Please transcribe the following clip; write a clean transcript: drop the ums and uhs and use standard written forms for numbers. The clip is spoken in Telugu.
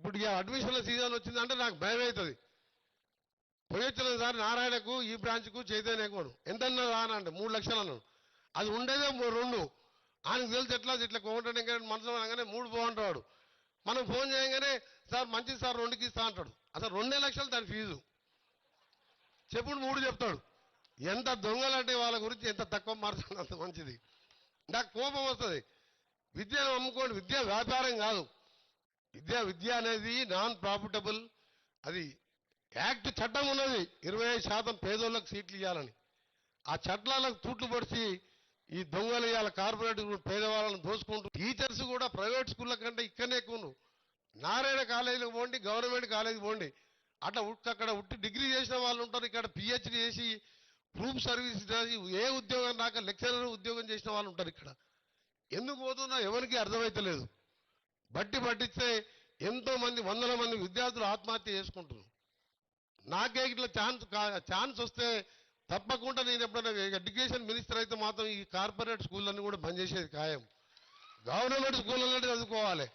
ఇప్పుడు ఈ అడ్మిషన్ల సీజన్ వచ్చిందంటే నాకు భయం అవుతుంది. పోయొచ్చిన సార్ నారాయణకు ఈ బ్రాంచ్కు చైతన్యకు ఎంతన్నా రానంటే 3 లక్షలు అన్నాడు. అది ఉండేదే 2. ఆయనకు తెలిసి ఇట్లా కోమటండి మనసు అనగానే 3 బాగుంటాడు. మనం ఫోన్ చేయగానే సార్ మంచిది సార్ 2కి ఇస్తా అంటాడు. అసలు 2 లక్షలు దాని ఫీజు చెప్పుడు 3 చెప్తాడు. ఎంత దొంగలంటే వాళ్ళ గురించి ఎంత తక్కువ మార్చాలి అంత మంచిది. నాకు కోపం వస్తుంది. విద్యను అమ్ముకోండి, విద్య వ్యాపారం కాదు. విద్య అనేది నాన్ ప్రాఫిటబుల్. అది యాక్ట్ చట్టం ఉన్నది 25% పేదోళ్ళకు సీట్లు ఇవ్వాలని. ఆ చట్టాలకు తూట్లు పొడిచి ఈ దొంగలు ఇవాళ కార్పొరేట్ పేదవాళ్ళని దోసుకుంటూ టీచర్స్ కూడా ప్రైవేట్ స్కూళ్ళ కంటే ఇక్కడనే ఎక్కువ. నారాయణ కాలేజీకి పోండి, గవర్నమెంట్ కాలేజీకి పోండి, అక్కడ ఉట్టి డిగ్రీ చేసిన వాళ్ళు ఉంటారు. ఇక్కడ పిహెచ్డి చేసి గ్రూప్ సర్వీస్ చేసి ఏ ఉద్యోగం రాక లెక్చరర్ ఉద్యోగం చేసిన వాళ్ళు ఉంటారు. ఇక్కడ ఎందుకు పోతున్నా ఎవరికి అర్థమైతలేదు. పట్టిస్తే ఎంతో మంది 100ల మంది విద్యార్థులు ఆత్మహత్య చేసుకుంటున్నారు. నాకే ఇట్లా ఛాన్స్ వస్తే తప్పకుండా నేను ఎప్పుడైనా ఎడ్యుకేషన్ మినిస్టర్ అయితే మాత్రం ఈ కార్పొరేట్ స్కూళ్ళన్నీ కూడా బంద్ చేసేది ఖాయం. గవర్నమెంట్ స్కూళ్ళన్నీ చదువుకోవాలి.